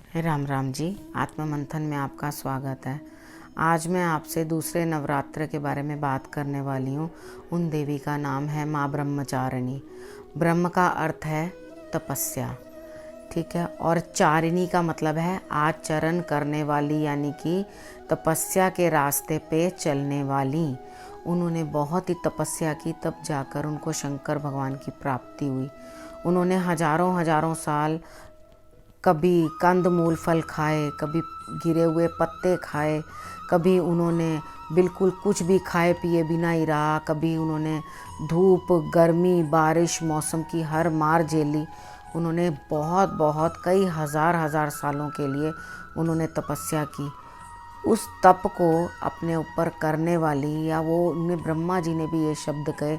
राम राम जी। आत्म मंथन में आपका स्वागत है। आज मैं आपसे दूसरे नवरात्र के बारे में बात करने वाली हूँ। उन देवी का नाम है माँ ब्रह्मचारिणी। ब्रह्म का अर्थ है तपस्या, ठीक है, और चारिणी का मतलब है आचरण करने वाली, यानी कि तपस्या के रास्ते पे चलने वाली। उन्होंने बहुत ही तपस्या की, तब जाकर उनको शंकर भगवान की प्राप्ति हुई। उन्होंने हजारों हजारों साल कभी कंद मूल फल खाए, कभी गिरे हुए पत्ते खाए, कभी उन्होंने बिल्कुल कुछ भी खाए पिए बिना ही रहा, कभी उन्होंने धूप गर्मी बारिश मौसम की हर मार झेली। उन्होंने बहुत बहुत कई हज़ार हज़ार सालों के लिए उन्होंने तपस्या की। उस तप को अपने ऊपर करने वाली, या वो उन्हें ब्रह्मा जी ने भी ये शब्द कहे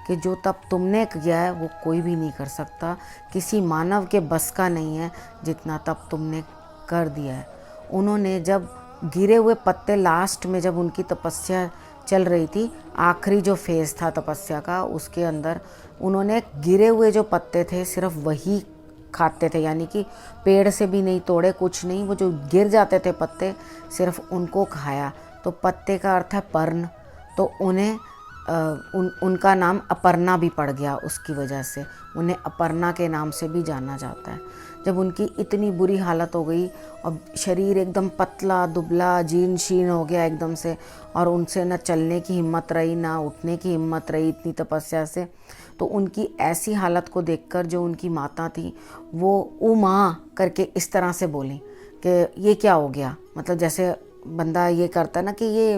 कि जो तप तुमने किया है वो कोई भी नहीं कर सकता, किसी मानव के बस का नहीं है जितना तप तुमने कर दिया है। उन्होंने जब गिरे हुए पत्ते, लास्ट में जब उनकी तपस्या चल रही थी, आखिरी जो फेज़ था तपस्या का, उसके अंदर उन्होंने गिरे हुए जो पत्ते थे सिर्फ वही खाते थे, यानी कि पेड़ से भी नहीं तोड़े, कुछ नहीं, वो जो गिर जाते थे पत्ते सिर्फ उनको खाया। तो पत्ते का अर्थ है पर्ण, तो उन्हें उनका नाम अपर्णा भी पड़ गया। उसकी वजह से उन्हें अपर्णा के नाम से भी जाना जाता है। जब उनकी इतनी बुरी हालत हो गई और शरीर एकदम पतला दुबला जीर्ण शीर्ण हो गया एकदम से, और उनसे न चलने की हिम्मत रही ना उठने की हिम्मत रही इतनी तपस्या से, तो उनकी ऐसी हालत को देखकर जो उनकी माता थी वो उमा करके इस तरह से बोली कि ये क्या हो गया। मतलब जैसे बंदा ये करता है ना कि ये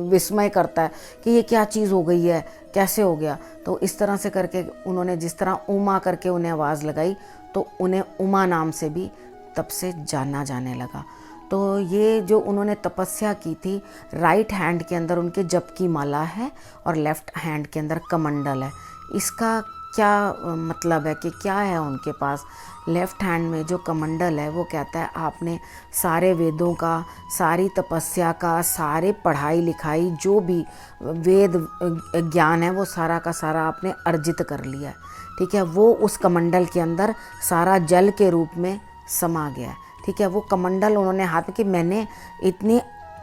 विस्मय करता है कि ये क्या चीज़ हो गई है, कैसे हो गया। तो इस तरह से करके उन्होंने जिस तरह उमा करके उन्हें आवाज़ लगाई, तो उन्हें उमा नाम से भी तब से जाना जाने लगा। तो ये जो उन्होंने तपस्या की थी, राइट हैंड के अंदर उनके जप की माला है और लेफ्ट हैंड के अंदर कमंडल है। इसका क्या मतलब है कि क्या है उनके पास। लेफ्ट हैंड में जो कमंडल है वो कहता है आपने सारे वेदों का, सारी तपस्या का, सारे पढ़ाई लिखाई जो भी वेद ज्ञान है वो सारा का सारा आपने अर्जित कर लिया है, ठीक है। वो उस कमंडल के अंदर सारा जल के रूप में समा गया है, ठीक है। वो कमंडल उन्होंने हाथ में कि मैंने इतनी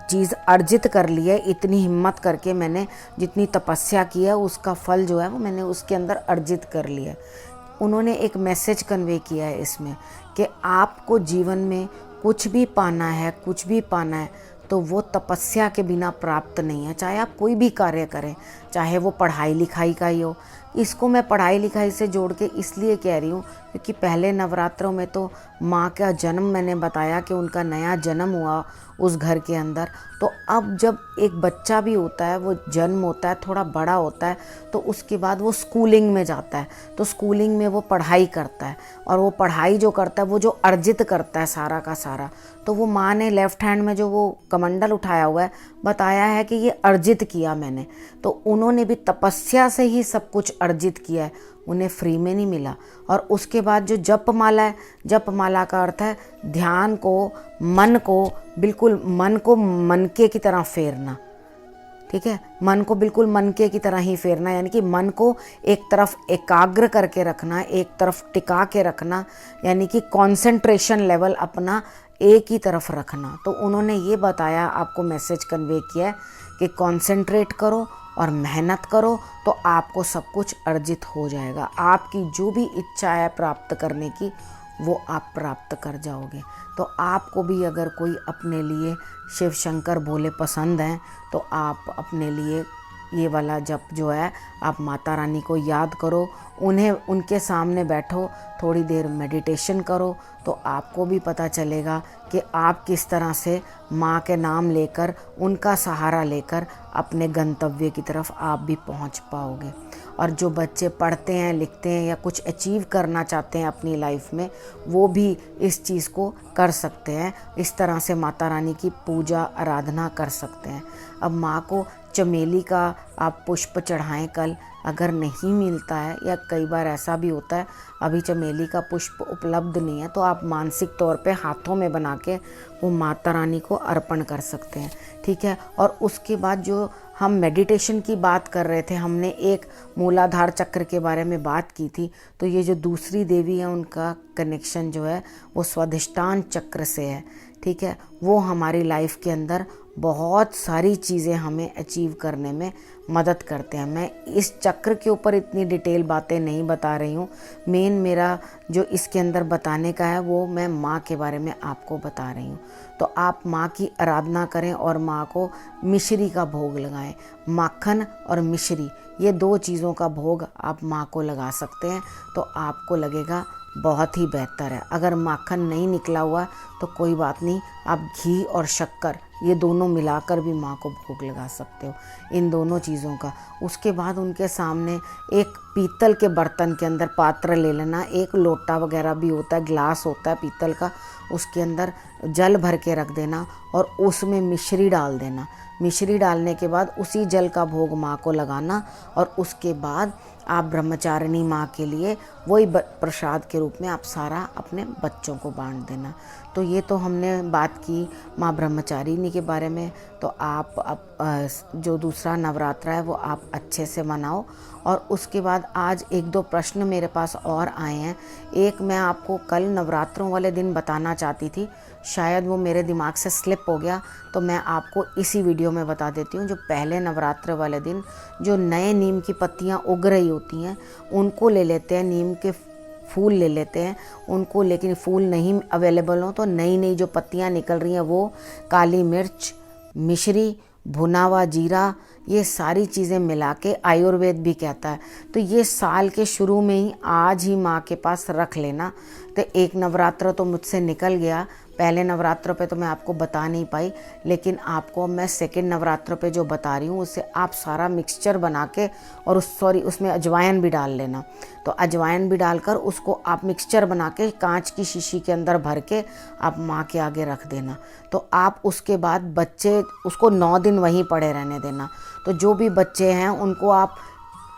चीज़ अर्जित कर ली है, इतनी हिम्मत करके मैंने जितनी तपस्या की है उसका फल जो है वो मैंने उसके अंदर अर्जित कर लिया है। उन्होंने एक मैसेज कन्वे किया है इसमें कि आपको जीवन में कुछ भी पाना है, कुछ भी पाना है तो वो तपस्या के बिना प्राप्त नहीं है। चाहे आप कोई भी कार्य करें, चाहे वो पढ़ाई लिखाई का ही हो। इसको मैं पढ़ाई लिखाई से जोड़ के इसलिए कह रही हूँ क्योंकि पहले नवरात्रों में तो माँ का जन्म मैंने बताया कि उनका नया जन्म हुआ उस घर के अंदर। तो अब जब एक बच्चा भी होता है, वो जन्म होता है, थोड़ा बड़ा होता है, तो उसके बाद वो स्कूलिंग में जाता है। तो स्कूलिंग में वो पढ़ाई करता है, और वो पढ़ाई जो करता है वो जो अर्जित करता है सारा का सारा, तो वो माँ ने लेफ्ट हैंड में जो वो कमंडल उठाया हुआ है बताया है कि ये अर्जित किया मैंने। तो उन्होंने भी तपस्या से ही सब कुछ अर्जित किया है, उन्हें फ्री में नहीं मिला। और उसके बाद जो जप माला है, जप माला का अर्थ है ध्यान को, मन को, बिल्कुल मन को मनके की तरह फेरना, ठीक है। मन को बिल्कुल मनके की तरह ही फेरना, यानी कि मन को एक तरफ एकाग्र करके रखना, एक तरफ टिका के रखना, यानी कि कंसंट्रेशन लेवल अपना एक ही तरफ रखना। तो उन्होंने ये बताया, आपको मैसेज कन्वे किया है कि कंसंट्रेट करो और मेहनत करो तो आपको सब कुछ अर्जित हो जाएगा। आपकी जो भी इच्छा है प्राप्त करने की वो आप प्राप्त कर जाओगे। तो आपको भी अगर कोई अपने लिए शिव शंकर भोले पसंद हैं तो आप अपने लिए ये वाला जप जो है आप माता रानी को याद करो, उन्हें उनके सामने बैठो, थोड़ी देर मेडिटेशन करो, तो आपको भी पता चलेगा कि आप किस तरह से माँ के नाम लेकर, उनका सहारा लेकर अपने गंतव्य की तरफ आप भी पहुँच पाओगे। और जो बच्चे पढ़ते हैं, लिखते हैं या कुछ अचीव करना चाहते हैं अपनी लाइफ में, वो भी इस चीज़ को कर सकते हैं। इस तरह से माता रानी की पूजा आराधना कर सकते हैं। अब माँ को चमेली का आप पुष्प चढ़ाएं कल, अगर नहीं मिलता है या कई बार ऐसा भी होता है अभी चमेली का पुष्प उपलब्ध नहीं है, तो आप मानसिक तौर पे हाथों में बना के वो माता रानी को अर्पण कर सकते हैं, ठीक है। और उसके बाद जो हम मेडिटेशन की बात कर रहे थे, हमने एक मूलाधार चक्र के बारे में बात की थी। तो ये जो दूसरी देवी है उनका कनेक्शन जो है वो स्वाधिष्ठान चक्र से है, ठीक है। वो हमारी लाइफ के अंदर बहुत सारी चीज़ें हमें अचीव करने में मदद करते हैं। मैं इस चक्र के ऊपर इतनी डिटेल बातें नहीं बता रही हूँ। मेन मेरा जो इसके अंदर बताने का है वो मैं माँ के बारे में आपको बता रही हूँ। तो आप माँ की आराधना करें और माँ को मिश्री का भोग लगाएं। माखन और मिश्री, ये 2 चीज़ों का भोग आप माँ को लगा सकते हैं, तो आपको लगेगा बहुत ही बेहतर है। अगर माखन नहीं निकला हुआ तो कोई बात नहीं, आप घी और शक्कर ये दोनों मिलाकर भी माँ को भोग लगा सकते हो, इन दोनों चीज़ों का। उसके बाद उनके सामने एक पीतल के बर्तन के अंदर पात्र ले लेना, एक लोटा वगैरह भी होता है, ग्लास होता है पीतल का, उसके अंदर जल भर के रख देना और उसमें मिश्री डाल देना। मिश्री डालने के बाद उसी जल का भोग माँ को लगाना और उसके बाद आप ब्रह्मचारिणी माँ के लिए वही प्रसाद के रूप में आप सारा अपने बच्चों को बांट देना। तो ये तो हमने बात की माँ ब्रह्मचारिणी के बारे में। तो आप जो दूसरा नवरात्रा है वो आप अच्छे से मनाओ। और उसके बाद आज 1-2 प्रश्न मेरे पास और आए हैं। एक मैं आपको कल नवरात्रों वाले दिन बताना चाहती थी, शायद वो मेरे दिमाग से स्लिप हो गया, तो मैं आपको इसी वीडियो में बता देती हूँ। जो पहले नवरात्र वाले दिन जो नए नीम की पत्तियाँ उग रही होती हैं उनको ले लेते हैं, नीम के फूल ले लेते हैं उनको, लेकिन फूल नहीं अवेलेबल हो तो नई नई जो पत्तियाँ निकल रही हैं वो काली मिर्च, मिश्री, भुना हुआ जीरा, ये सारी चीज़ें मिला के आयुर्वेद भी कहता है। तो ये साल के शुरू में ही आज ही माँ के पास रख लेना। तो एक नवरात्र तो मुझसे निकल गया, पहले नवरात्र पे तो मैं आपको बता नहीं पाई, लेकिन आपको मैं सेकंड नवरात्र पे जो बता रही हूँ उससे आप सारा मिक्सचर बना के और उसमें अजवाइन भी डाल लेना। तो अजवाइन भी डालकर उसको आप मिक्सचर बना के कांच की शीशी के अंदर भर के आप माँ के आगे रख देना। तो आप उसके बाद बच्चे उसको 9 दिन वहीं पड़े रहने देना। तो जो भी बच्चे हैं उनको आप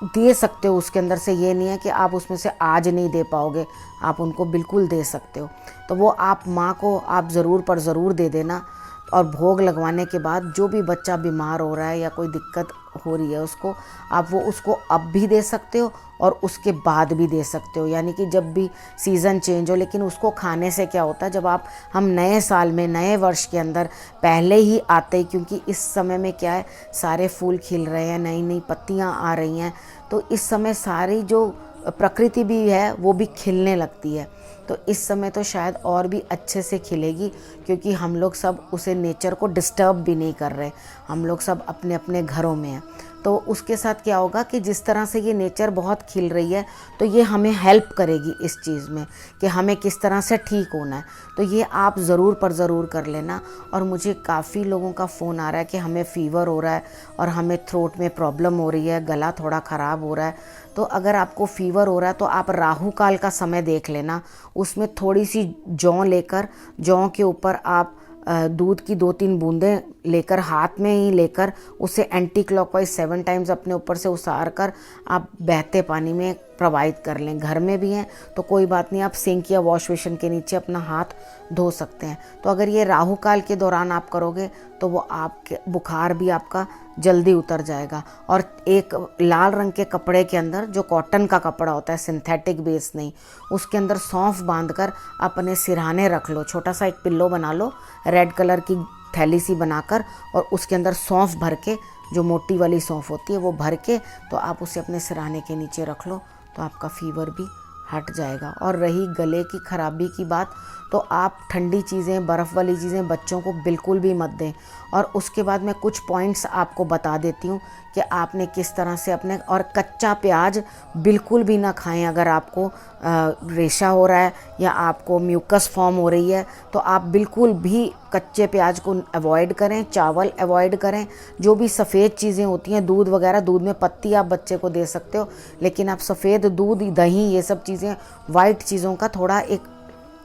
दे सकते हो, उसके अंदर से ये नहीं है कि आप उसमें से आज नहीं दे पाओगे, आप उनको बिल्कुल दे सकते हो। तो वो आप माँ को आप ज़रूर पर ज़रूर दे देना। और भोग लगवाने के बाद जो भी बच्चा बीमार हो रहा है या कोई दिक्कत हो रही है उसको, आप वो उसको अब भी दे सकते हो और उसके बाद भी दे सकते हो, यानी कि जब भी सीज़न चेंज हो। लेकिन उसको खाने से क्या होता है, जब हम नए साल में नए वर्ष के अंदर पहले ही आते ही, क्योंकि इस समय में क्या है सारे फूल खिल रहे हैं, नई नई पत्तियां आ रही हैं, तो इस समय सारी जो प्रकृति भी है वो भी खिलने लगती है। तो इस समय तो शायद और भी अच्छे से खिलेगी, क्योंकि हम लोग सब उसे नेचर को डिस्टर्ब भी नहीं कर रहे, हम लोग सब अपने अपने घरों में हैं। तो उसके साथ क्या होगा कि जिस तरह से ये नेचर बहुत खिल रही है तो ये हमें हेल्प करेगी इस चीज़ में कि हमें किस तरह से ठीक होना है। तो ये आप ज़रूर पर ज़रूर कर लेना। और मुझे काफ़ी लोगों का फ़ोन आ रहा है कि हमें फ़ीवर हो रहा है और हमें थ्रोट में प्रॉब्लम हो रही है, गला थोड़ा ख़राब हो रहा है। तो अगर आपको फ़ीवर हो रहा है तो आप राहु काल का समय देख लेना, उसमें थोड़ी सी जौ लेकर, जौ के ऊपर आप दूध की 2-3 बूंदें लेकर हाथ में ही लेकर उसे एंटी क्लॉकवाइज 7 टाइम्स अपने ऊपर से उसार कर आप बहते पानी में प्रवाहित कर लें। घर में भी हैं तो कोई बात नहीं, आप सिंक या वॉश बेसिन के नीचे अपना हाथ धो सकते हैं। तो अगर ये राहु काल के दौरान आप करोगे तो वो आपके बुखार भी आपका जल्दी उतर जाएगा। और एक लाल रंग के कपड़े के अंदर, जो कॉटन का कपड़ा होता है, सिंथेटिक बेस नहीं, उसके अंदर सौंफ बांधकर अपने सिरहाने रख लो, छोटा सा एक पिल्लो बना लो, रेड कलर की थैली सी बनाकर, और उसके अंदर सौंफ भर के, जो मोटी वाली सौंफ होती है वो भर के, तो आप उसे अपने सिरहाने के नीचे रख लो, तो आपका फ़ीवर भी हट जाएगा। और रही गले की खराबी की बात, तो आप ठंडी चीज़ें, बर्फ़ वाली चीज़ें बच्चों को बिल्कुल भी मत दें। और उसके बाद मैं कुछ पॉइंट्स आपको बता देती हूँ कि आपने किस तरह से अपने, और कच्चा प्याज बिल्कुल भी ना खाएं। अगर आपको रेशा हो रहा है या आपको म्यूकस फॉर्म हो रही है तो आप बिल्कुल भी कच्चे प्याज को अवॉइड करें, चावल अवॉइड करें। जो भी सफ़ेद चीज़ें होती हैं, दूध वगैरह, दूध में पत्ती आप बच्चे को दे सकते हो, लेकिन आप सफ़ेद दूध, दही, ये सब चीज़ें, वाइट चीज़ों का थोड़ा एक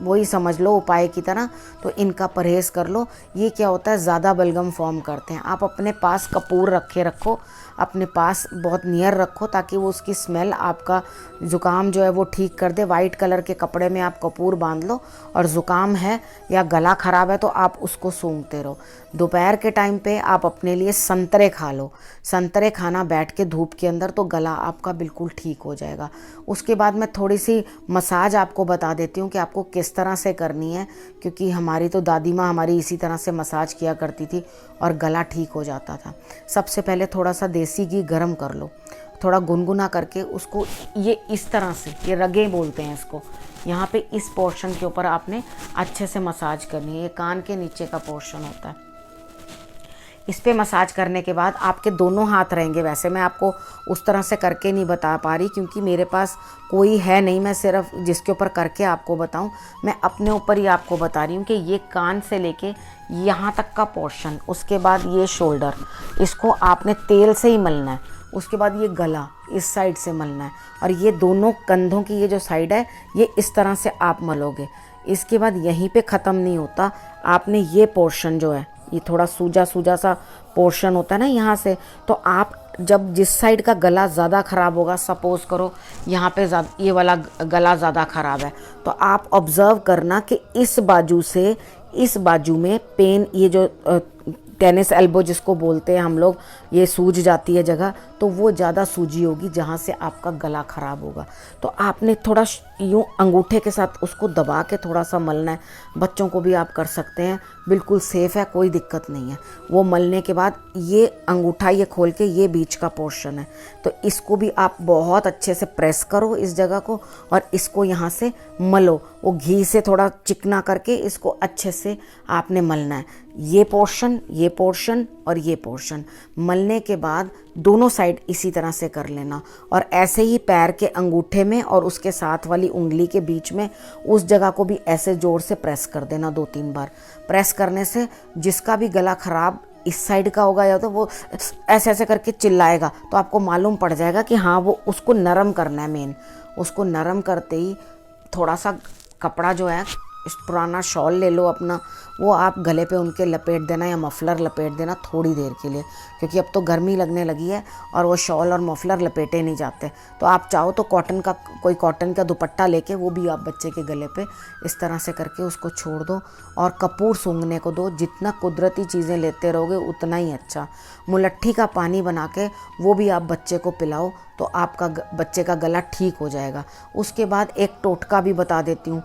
वही समझ लो उपाय की तरह, तो इनका परहेज़ कर लो। ये क्या होता है, ज़्यादा बलगम फॉर्म करते हैं। आप अपने पास कपूर रखो, अपने पास बहुत नियर रखो ताकि वो उसकी स्मेल आपका ज़ुकाम जो है वो ठीक कर दे। वाइट कलर के कपड़े में आप कपूर बांध लो और ज़ुकाम है या गला ख़राब है तो आप उसको सूंघते रहो। दोपहर के टाइम पे आप अपने लिए संतरे खा लो। संतरे खाना बैठ के धूप के अंदर तो गला आपका बिल्कुल ठीक हो जाएगा। उसके बाद मैं थोड़ी सी मसाज आपको बता देती हूँ कि आपको किस तरह से करनी है, क्योंकि हमारी तो दादी माँ हमारी इसी तरह से मसाज किया करती थी और गला ठीक हो जाता था। सबसे पहले थोड़ा सा देसी घी गर्म कर लो, थोड़ा गुनगुना करके उसको ये इस तरह से, ये रगें बोलते हैं इसको, यहाँ पे इस पोर्शन के ऊपर आपने अच्छे से मसाज करनी है। ये कान के नीचे का पोर्शन होता है। इस पे मसाज करने के बाद आपके दोनों हाथ रहेंगे। वैसे मैं आपको उस तरह से करके नहीं बता पा रही क्योंकि मेरे पास कोई है नहीं, मैं सिर्फ जिसके ऊपर करके आपको बताऊं, मैं अपने ऊपर ही आपको बता रही हूँ कि ये कान से लेके यहाँ तक का पोर्शन, उसके बाद ये शोल्डर, इसको आपने तेल से ही मलना है। उसके बाद ये गला इस साइड से मलना है और ये दोनों कंधों की ये जो साइड है ये इस तरह से आप मलोगे। इसके बाद यहीं पे ख़त्म नहीं होता, आपने ये पोर्शन जो है, ये थोड़ा सूजा सूजा सा पोर्शन होता है ना यहाँ से, तो आप जब जिस साइड का गला ज़्यादा ख़राब होगा, सपोज़ करो यहाँ पे ये वाला गला ज़्यादा ख़राब है, तो आप ऑब्ज़र्व करना कि इस बाजू से इस बाजू में पेन, ये जो टेनिस एल्बो जिसको बोलते हैं हम लोग, ये सूज जाती है जगह, तो वो ज़्यादा सूजी होगी जहाँ से आपका गला ख़राब होगा। तो आपने थोड़ा यूँ अंगूठे के साथ उसको दबा के थोड़ा सा मलना है। बच्चों को भी आप कर सकते हैं, बिल्कुल सेफ़ है, कोई दिक्कत नहीं है। वो मलने के बाद ये अंगूठा ये खोल के ये बीच का पोर्शन है, तो इसको भी आप बहुत अच्छे से प्रेस करो इस जगह को और इसको यहाँ से मलो। वो घी से थोड़ा चिकना करके इसको अच्छे से आपने मलना है। ये पोर्शन और ये पोर्शन मलने के बाद दोनों साइड इसी तरह से कर लेना और ऐसे ही पैर के अंगूठे में और उसके साथ वाली उंगली के बीच में उस जगह को भी ऐसे जोर से प्रेस कर देना 2-3 बार। प्रेस करने से जिसका भी गला ख़राब इस साइड का होगा या तो वो ऐसे ऐसे करके चिल्लाएगा, तो आपको मालूम पड़ जाएगा कि हाँ वो उसको नरम करना है। मेन उसको नरम करते ही थोड़ा सा कपड़ा जो है, इस पुराना शॉल ले लो अपना, वो आप गले पे उनके लपेट देना या मफलर लपेट देना थोड़ी देर के लिए, क्योंकि अब तो गर्मी लगने लगी है और वो शॉल और मफलर लपेटे नहीं जाते। तो आप चाहो तो कोई कॉटन का दुपट्टा लेके वो भी आप बच्चे के गले पे इस तरह से करके उसको छोड़ दो और कपूर सूंघने को दो। जितना कुदरती चीज़ें लेते रहोगे उतना ही अच्छा। मुलट्ठी का पानी बना के वो भी आप बच्चे को पिलाओ तो आपका बच्चे का गला ठीक हो जाएगा। उसके बाद एक टोटका भी बता देती हूँ।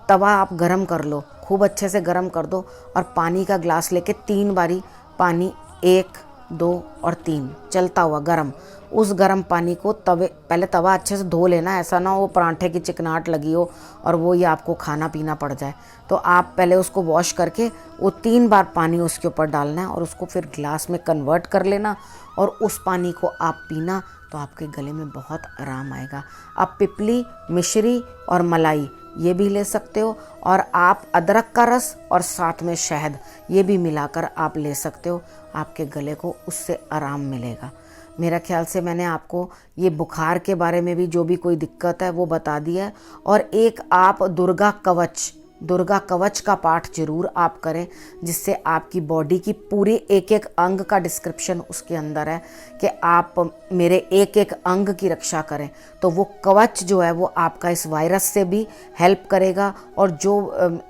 तवा आप गरम कर लो, खूब अच्छे से गरम कर दो और पानी का ग्लास लेके 3 बारी पानी, 1, 2 और 3 चलता हुआ गरम, उस गरम पानी को पहले तवा अच्छे से धो लेना, ऐसा ना हो परांठे की चिकनाहट लगी हो और वो ये आपको खाना पीना पड़ जाए। तो आप पहले उसको वॉश करके वो 3 बार पानी उसके ऊपर डालना है और उसको फिर ग्लास में कन्वर्ट कर लेना और उस पानी को आप पीना, तो आपके गले में बहुत आराम आएगा। आप पिपली, मिश्री और मलाई ये भी ले सकते हो और आप अदरक का रस और साथ में शहद ये भी मिलाकर आप ले सकते हो। आपके गले को उससे आराम मिलेगा। मेरा ख्याल से मैंने आपको ये बुखार के बारे में भी जो भी कोई दिक्कत है वो बता दिया है। और एक आप दुर्गा कवच का पाठ जरूर आप करें, जिससे आपकी बॉडी की पूरी एक एक अंग का डिस्क्रिप्शन उसके अंदर है कि आप मेरे एक एक अंग की रक्षा करें। तो वो कवच जो है वो आपका इस वायरस से भी हेल्प करेगा। और जो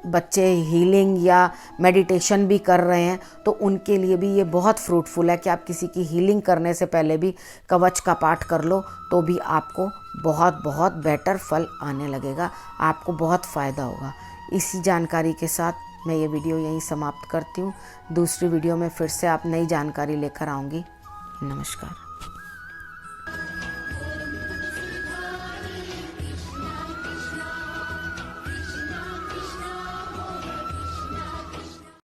बच्चे हीलिंग या मेडिटेशन भी कर रहे हैं तो उनके लिए भी ये बहुत फ्रूटफुल है कि आप किसी की हीलिंग करने से पहले भी कवच का पाठ कर लो, तो भी आपको बहुत बहुत बेटर फल आने लगेगा, आपको बहुत फ़ायदा होगा। इसी जानकारी के साथ मैं ये वीडियो यहीं समाप्त करती हूँ। दूसरी वीडियो में फिर से आप नई जानकारी लेकर आऊँगी। नमस्कार।